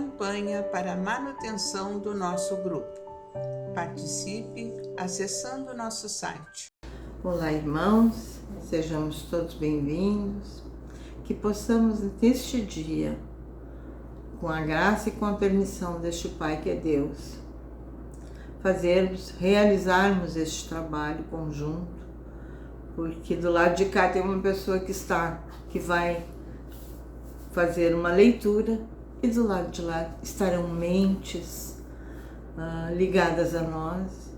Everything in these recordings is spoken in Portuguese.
campanha para a manutenção do nosso grupo. Participe acessando o nosso site. Olá, irmãos, sejamos todos bem-vindos, que possamos neste dia, com a graça e com a permissão deste Pai que é Deus, realizarmos este trabalho conjunto, porque do lado de cá tem uma pessoa que vai fazer uma leitura, e do lado de lá estarão mentes ligadas a nós,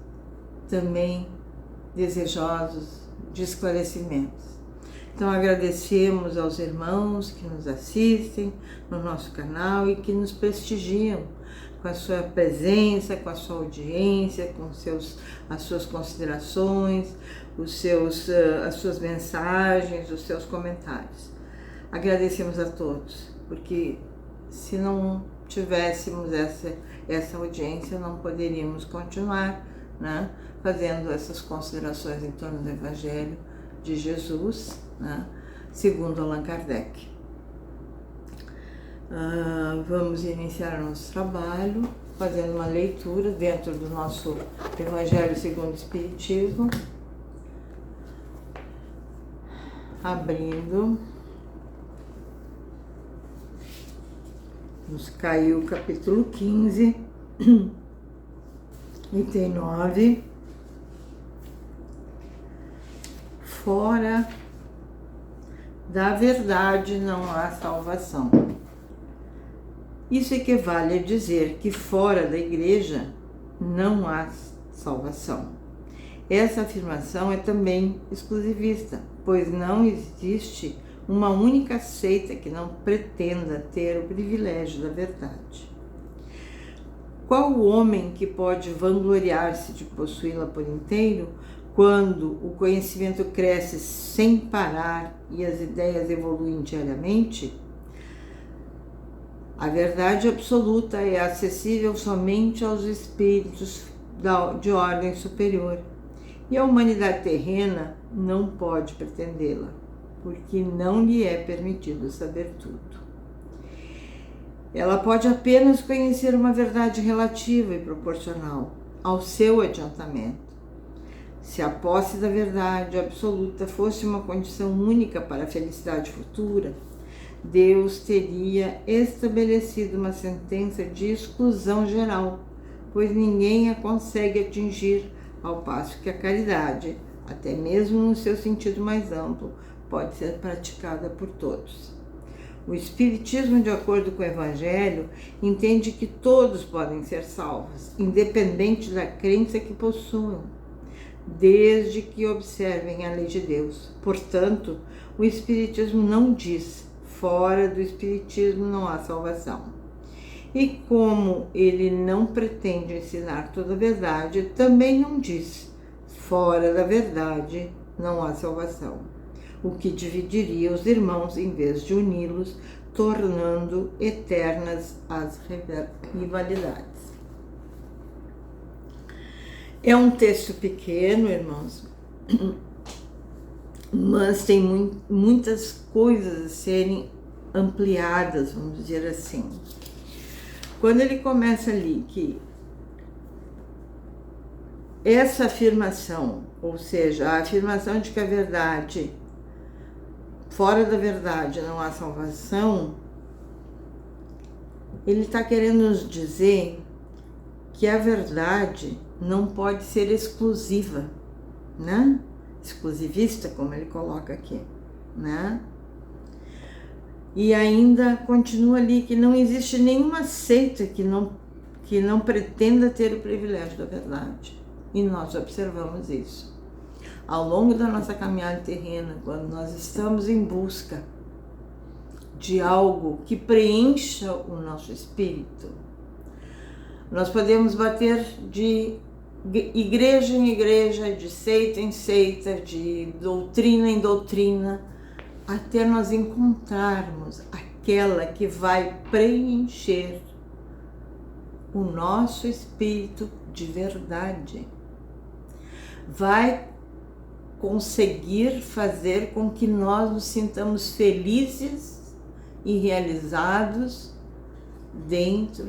também desejosos de esclarecimentos. Então agradecemos aos irmãos que nos assistem no nosso canal e que nos prestigiam com a sua presença, com a sua audiência, com as suas considerações, as suas mensagens, os seus comentários. Agradecemos a todos, porque se não tivéssemos essa audiência, não poderíamos continuar, né, fazendo essas considerações em torno do Evangelho de Jesus, né, segundo Allan Kardec. Vamos iniciar o nosso trabalho fazendo uma leitura dentro do nosso Evangelho segundo o Espiritismo, abrindo. Nos caiu o capítulo 15, item 9, fora da verdade não há salvação. Isso equivale a dizer que fora da igreja não há salvação. Essa afirmação é também exclusivista, pois não existe uma única seita que não pretenda ter o privilégio da verdade. Qual o homem que pode vangloriar-se de possuí-la por inteiro quando o conhecimento cresce sem parar e as ideias evoluem diariamente? A verdade absoluta é acessível somente aos espíritos de ordem superior, e a humanidade terrena não pode pretendê-la, porque não lhe é permitido saber tudo. Ela pode apenas conhecer uma verdade relativa e proporcional ao seu adiantamento. Se a posse da verdade absoluta fosse uma condição única para a felicidade futura, Deus teria estabelecido uma sentença de exclusão geral, pois ninguém a consegue atingir, ao passo que a caridade, até mesmo no seu sentido mais amplo, pode ser praticada por todos. O Espiritismo, de acordo com o Evangelho, entende que todos podem ser salvos, independente da crença que possuam, desde que observem a lei de Deus. Portanto, o Espiritismo não diz: fora do Espiritismo não há salvação. E como ele não pretende ensinar toda a verdade, também não diz: fora da verdade não há salvação, o que dividiria os irmãos em vez de uni-los, tornando eternas as rivalidades. É um texto pequeno, irmãos, mas tem muitas coisas a serem ampliadas, vamos dizer assim. Quando ele começa ali que essa afirmação, ou seja, a afirmação de que a verdade, fora da verdade não há salvação, ele está querendo nos dizer que a verdade não pode ser exclusiva, né? Exclusivista, como ele coloca aqui, né? E ainda continua ali que não existe nenhuma seita que não pretenda ter o privilégio da verdade. E nós observamos isso ao longo da nossa caminhada terrena, quando nós estamos em busca de algo que preencha o nosso espírito. Nós podemos bater de igreja em igreja, de seita em seita, de doutrina em doutrina, até nós encontrarmos aquela que vai preencher o nosso espírito de verdade. Vai conseguir fazer com que nós nos sintamos felizes e realizados dentro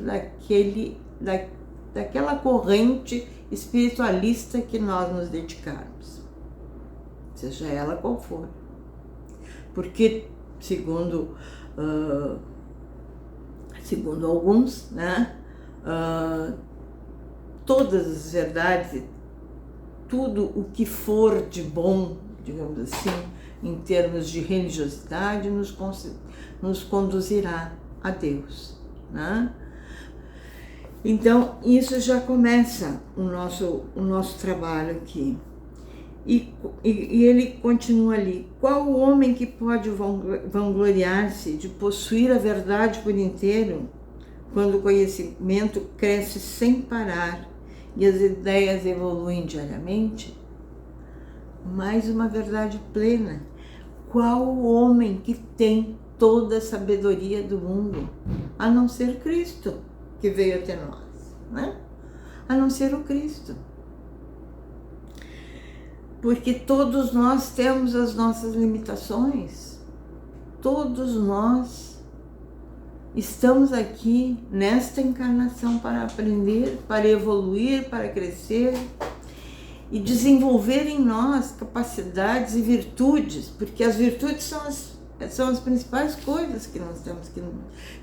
daquela corrente espiritualista que nós nos dedicarmos, seja ela qual for. Porque, segundo alguns, né, todas as verdades, tudo o que for de bom, digamos assim, em termos de religiosidade, nos conduzirá a Deus, né? Então, isso já começa o nosso trabalho aqui. E ele continua ali. Qual o homem que pode vangloriar-se de possuir a verdade por inteiro, quando o conhecimento cresce sem parar e as ideias evoluem diariamente? Mais uma verdade plena. Qual o homem que tem toda a sabedoria do mundo, a não ser Cristo, que veio até nós, né? A não ser o Cristo. Porque todos nós temos as nossas limitações. Todos nós estamos aqui nesta encarnação para aprender, para evoluir, para crescer e desenvolver em nós capacidades e virtudes, porque as virtudes são as principais coisas que nós temos que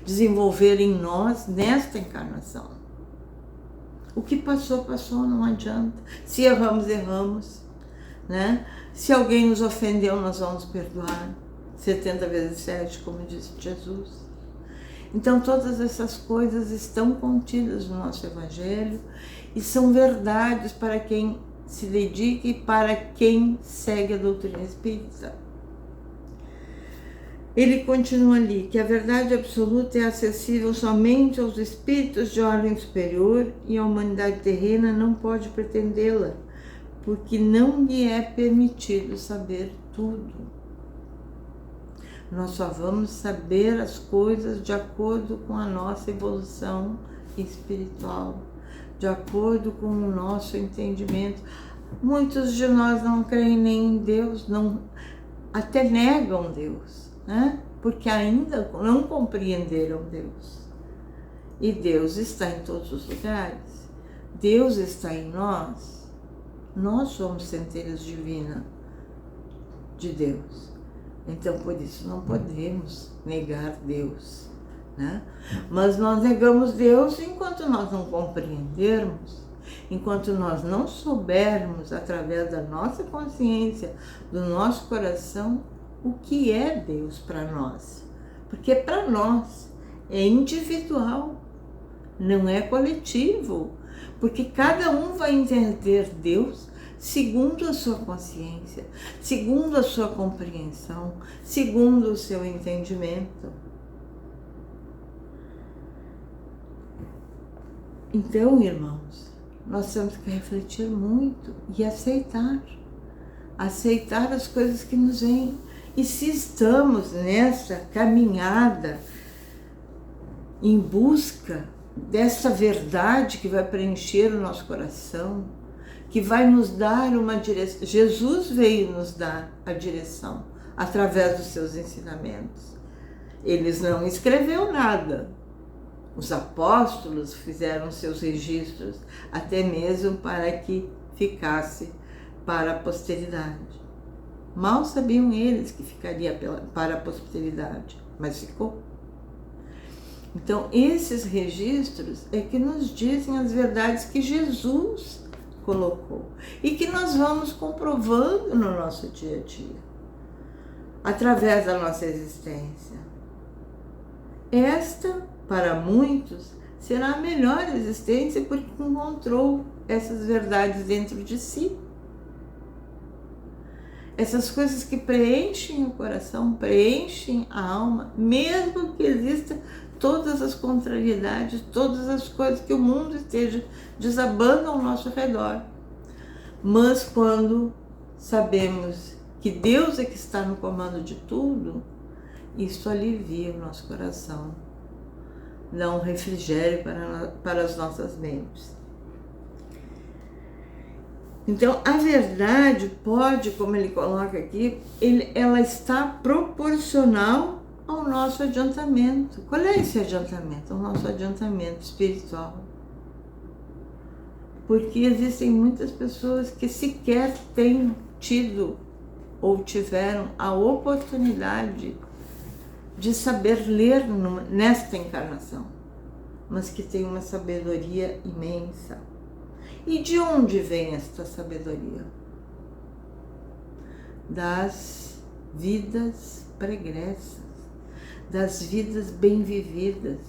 desenvolver em nós nesta encarnação. O que passou, passou, não adianta. Se erramos, erramos, né? Se alguém nos ofendeu, nós vamos perdoar 70 vezes 7, como disse Jesus. Então todas essas coisas estão contidas no nosso Evangelho e são verdades para quem se dedica e para quem segue a doutrina espírita. Ele continua ali, que a verdade absoluta é acessível somente aos espíritos de ordem superior e a humanidade terrena não pode pretendê-la, porque não lhe é permitido saber tudo. Nós só vamos saber as coisas de acordo com a nossa evolução espiritual, de acordo com o nosso entendimento. Muitos de nós não creem nem em Deus, até negam Deus, né? Porque ainda não compreenderam Deus. E Deus está em todos os lugares. Deus está em nós. Nós somos centelhas divinas de Deus. Então, por isso, não podemos negar Deus, né? Mas nós negamos Deus enquanto nós não compreendermos, enquanto nós não soubermos, através da nossa consciência, do nosso coração, o que é Deus para nós. Porque para nós é individual, não é coletivo. Porque cada um vai entender Deus segundo a sua consciência, segundo a sua compreensão, segundo o seu entendimento. Então, irmãos, nós temos que refletir muito e aceitar as coisas que nos vêm. E se estamos nessa caminhada em busca dessa verdade que vai preencher o nosso coração, que vai nos dar uma direção. Jesus veio nos dar a direção através dos seus ensinamentos. Eles não escreveu nada. Os apóstolos fizeram seus registros, até mesmo para que ficasse para a posteridade. Mal sabiam eles que ficaria para a posteridade, mas ficou. Então, esses registros é que nos dizem as verdades que Jesus colocou e que nós vamos comprovando no nosso dia a dia, através da nossa existência. Esta, para muitos, será a melhor existência porque encontrou essas verdades dentro de si. Essas coisas que preenchem o coração, preenchem a alma, mesmo que exista todas as contrariedades, todas as coisas que o mundo esteja desabando ao nosso redor. Mas quando sabemos que Deus é que está no comando de tudo, isso alivia o nosso coração, dá um refrigério para as nossas mentes. Então, a verdade pode, como ele coloca aqui, ela está proporcional ao nosso adiantamento. Qual é esse adiantamento? O nosso adiantamento espiritual. Porque existem muitas pessoas que sequer têm tido ou tiveram a oportunidade de saber ler nesta encarnação, mas que têm uma sabedoria imensa. E de onde vem esta sabedoria? Das vidas pregressas, das vidas bem vividas,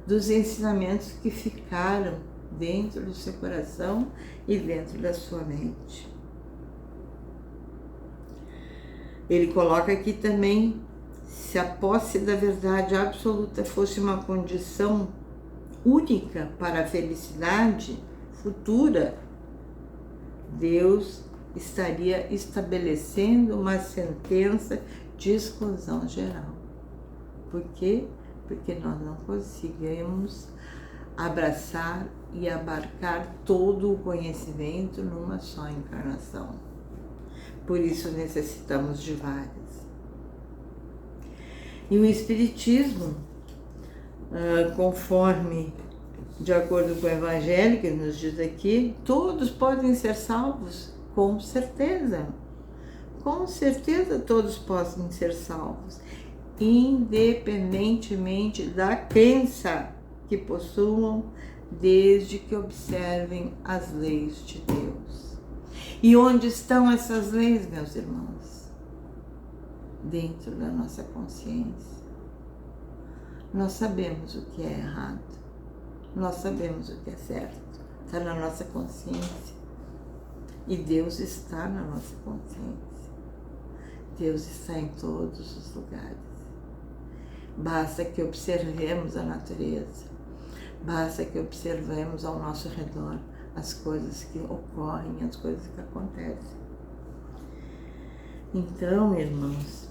dos ensinamentos que ficaram dentro do seu coração e dentro da sua mente. Ele coloca aqui também, se a posse da verdade absoluta fosse uma condição única para a felicidade futura, Deus estaria estabelecendo uma sentença de exclusão geral. Por quê? Porque nós não conseguimos abraçar e abarcar todo o conhecimento numa só encarnação. Por isso necessitamos de várias. E o Espiritismo, conforme, de acordo com o Evangelho, que nos diz aqui, todos podem ser salvos, com certeza. Com certeza todos podem ser salvos, independentemente da crença que possuam, desde que observem as leis de Deus. E onde estão essas leis, meus irmãos? Dentro da nossa consciência. Nós sabemos o que é errado, nós sabemos o que é certo, está na nossa consciência. E Deus está na nossa consciência. Deus está em todos os lugares. Basta que observemos a natureza, basta que observemos ao nosso redor as coisas que ocorrem, as coisas que acontecem. Então, irmãos,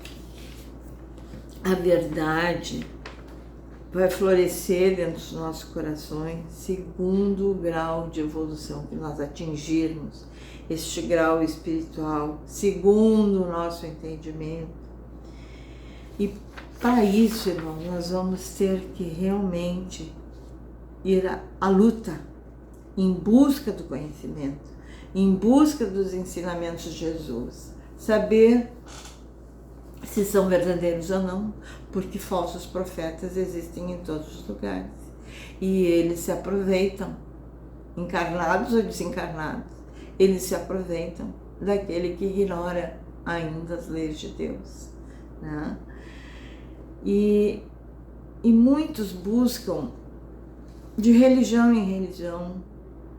a verdade vai florescer dentro dos nossos corações segundo o grau de evolução que nós atingirmos, este grau espiritual, segundo o nosso entendimento. E para isso, irmão, nós vamos ter que realmente ir à luta, em busca do conhecimento, em busca dos ensinamentos de Jesus, saber se são verdadeiros ou não, porque falsos profetas existem em todos os lugares e eles se aproveitam, encarnados ou desencarnados, eles se aproveitam daquele que ignora ainda as leis de Deus, né? E muitos buscam de religião em religião,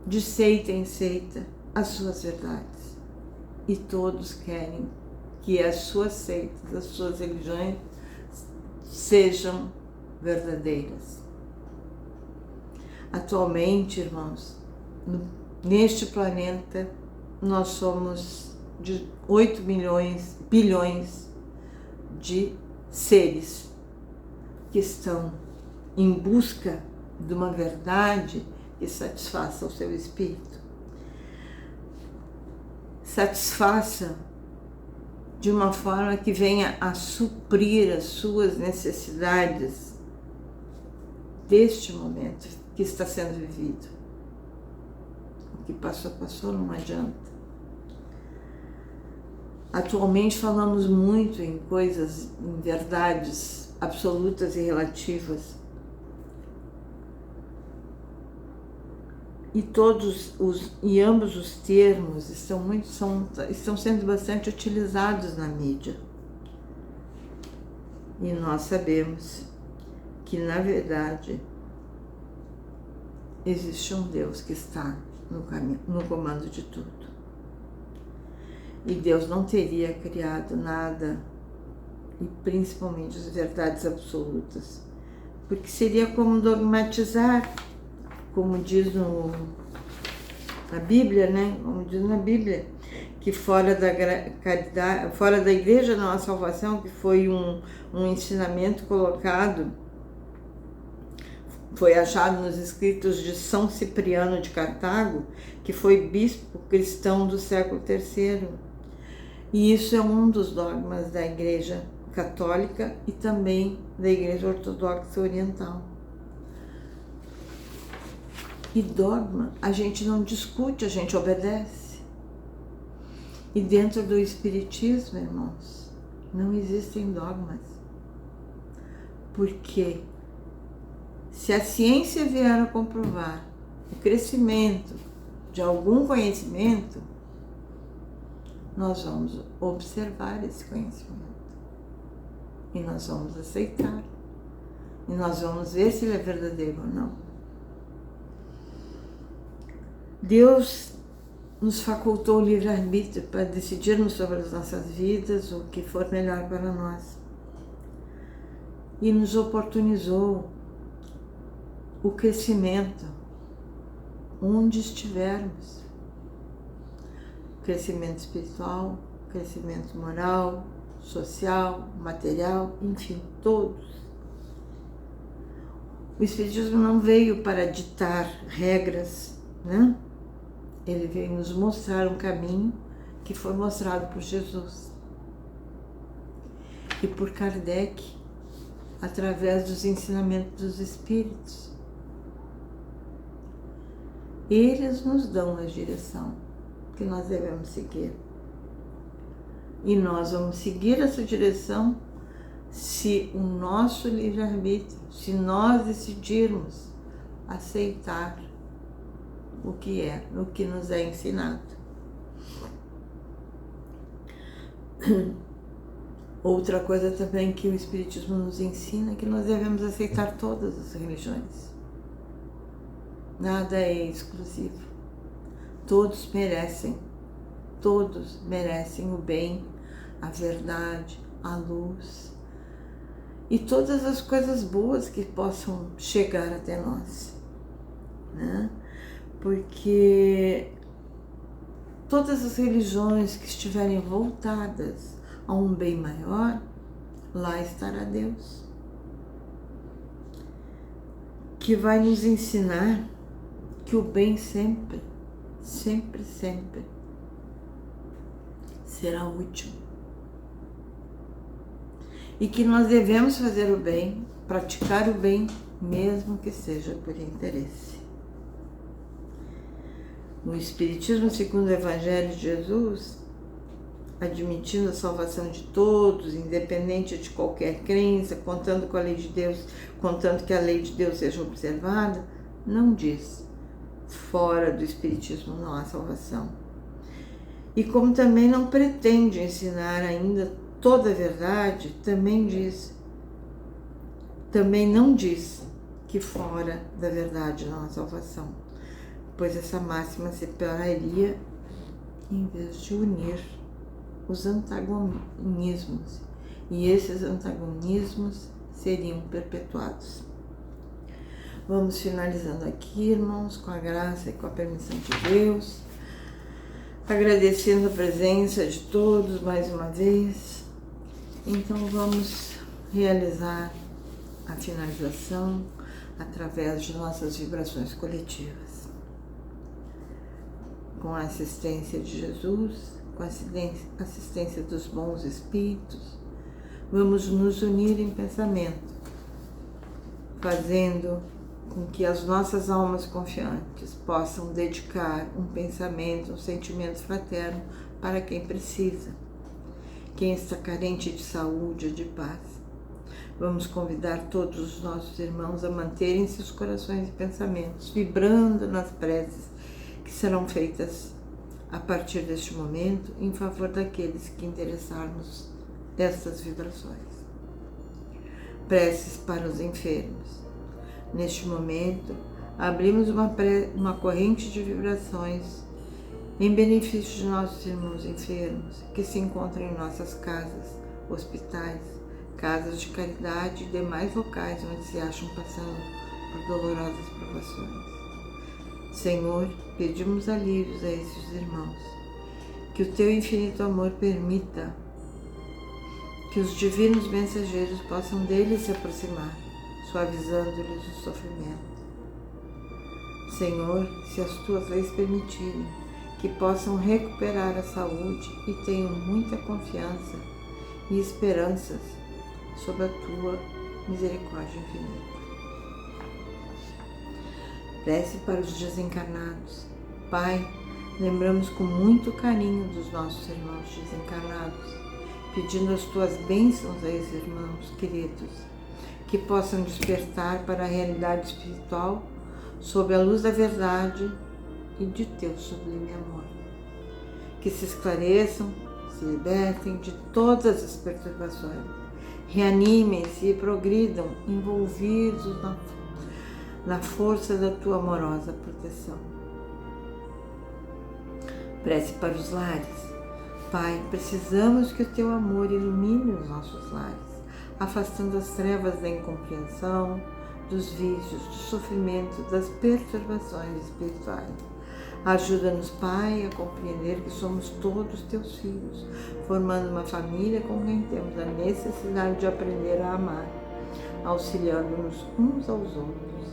de seita em seita, as suas verdades. E todos querem que as suas seitas, as suas religiões sejam verdadeiras. Atualmente, irmãos, neste planeta, nós somos de 8 bilhões de seres que estão em busca de uma verdade que satisfaça o seu espírito, satisfaça de uma forma que venha a suprir as suas necessidades deste momento que está sendo vivido. O que passou, passou, não adianta. Atualmente falamos muito em coisas, em verdades absolutas e relativas. E ambos os termos estão sendo bastante utilizados na mídia. E nós sabemos que, na verdade, existe um Deus que está no comando de tudo. E Deus não teria criado nada, e principalmente as verdades absolutas, porque seria como dogmatizar, como diz na Bíblia, né? Como diz na Bíblia, que fora da caridade, fora da igreja não há salvação, que foi um ensinamento colocado, foi achado nos escritos de São Cipriano de Cartago, que foi bispo cristão do século III. E isso é um dos dogmas da igreja católica e também da Igreja Ortodoxa Oriental. E dogma a gente não discute, a gente obedece. E dentro do Espiritismo, irmãos, não existem dogmas. Porque se a ciência vier a comprovar o crescimento de algum conhecimento, nós vamos observar esse conhecimento. E nós vamos aceitar. E nós vamos ver se ele é verdadeiro ou não. Deus nos facultou o livre-arbítrio para decidirmos sobre as nossas vidas, o que for melhor para nós. E nos oportunizou o crescimento onde estivermos. Crescimento espiritual, crescimento moral, social, material, enfim, todos. O Espiritismo não veio para ditar regras, né? Ele veio nos mostrar um caminho que foi mostrado por Jesus e por Kardec, através dos ensinamentos dos Espíritos. Eles nos dão a direção que nós devemos seguir. E nós vamos seguir essa direção se o nosso livre-arbítrio, se nós decidirmos aceitar o que nos é ensinado. Outra coisa também que o Espiritismo nos ensina é que nós devemos aceitar todas as religiões. Nada é exclusivo. Todos merecem o bem, a verdade, a luz e todas as coisas boas que possam chegar até nós, né? Porque todas as religiões que estiverem voltadas a um bem maior, lá estará Deus, que vai nos ensinar que o bem sempre será útil. E que nós devemos fazer o bem, praticar o bem, mesmo que seja por interesse. No Espiritismo, segundo o Evangelho de Jesus, admitindo a salvação de todos, independente de qualquer crença, contando com a lei de Deus, contando que a lei de Deus seja observada, não diz fora do Espiritismo não há salvação. E como também não pretende ensinar ainda toda a verdade, também não diz que fora da verdade não há salvação, pois essa máxima separaria em vez de unir os antagonismos, e esses antagonismos seriam perpetuados. Vamos finalizando aqui, irmãos, com a graça e com a permissão de Deus, agradecendo a presença de todos mais uma vez. Então vamos realizar a finalização através de nossas vibrações coletivas. Com a assistência de Jesus, com a assistência dos bons espíritos, vamos nos unir em pensamento, fazendo com que as nossas almas confiantes possam dedicar um pensamento, um sentimento fraterno para quem precisa, quem está carente de saúde ou de paz. Vamos convidar todos os nossos irmãos a manterem seus corações e pensamentos vibrando nas preces que serão feitas a partir deste momento em favor daqueles que interessarmos destas vibrações. Preces para os enfermos. Neste momento, abrimos uma corrente de vibrações em benefício de nossos irmãos enfermos que se encontram em nossas casas, hospitais, casas de caridade e demais locais onde se acham passando por dolorosas provações. Senhor, pedimos alívios a esses irmãos, que o Teu infinito amor permita que os divinos mensageiros possam deles se aproximar, suavizando-lhes o sofrimento. Senhor, se as Tuas leis permitirem, que possam recuperar a saúde e tenham muita confiança e esperanças sob a tua misericórdia infinita. Prece para os desencarnados. Pai, lembramos com muito carinho dos nossos irmãos desencarnados, pedindo as tuas bênçãos a esses irmãos queridos, que possam despertar para a realidade espiritual sob a luz da verdade e de teu sublime amor. Que se esclareçam, se libertem de todas as perturbações, reanimem-se e progridam envolvidos na força da tua amorosa proteção. Prece para os lares. Pai, precisamos que o teu amor ilumine os nossos lares, afastando as trevas da incompreensão, dos vícios, do sofrimento, das perturbações espirituais. Ajuda-nos, Pai, a compreender que somos todos teus filhos, formando uma família com quem temos a necessidade de aprender a amar, auxiliando-nos uns aos outros.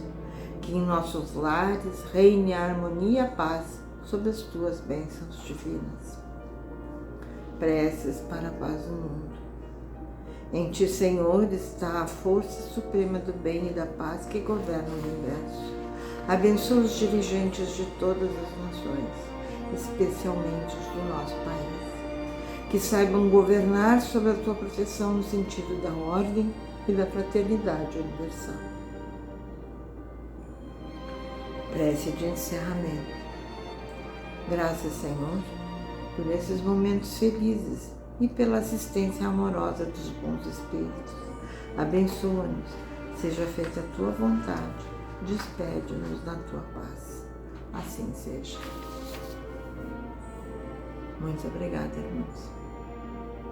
Que em nossos lares reine a harmonia e a paz sob as tuas bênçãos divinas. Preces para a paz do mundo. Em ti, Senhor, está a força suprema do bem e da paz que governa o universo. Abençoa os dirigentes de todas as nações, especialmente os do nosso país, que saibam governar sob a tua proteção no sentido da ordem e da fraternidade universal. Prece de encerramento. Graças, Senhor, por esses momentos felizes e pela assistência amorosa dos bons espíritos. Abençoa-nos, seja feita a tua vontade, despede-nos na tua paz. Assim seja. Muito obrigada, irmãos.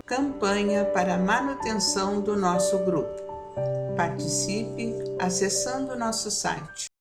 Campanha para a manutenção do nosso grupo. Participe acessando nosso site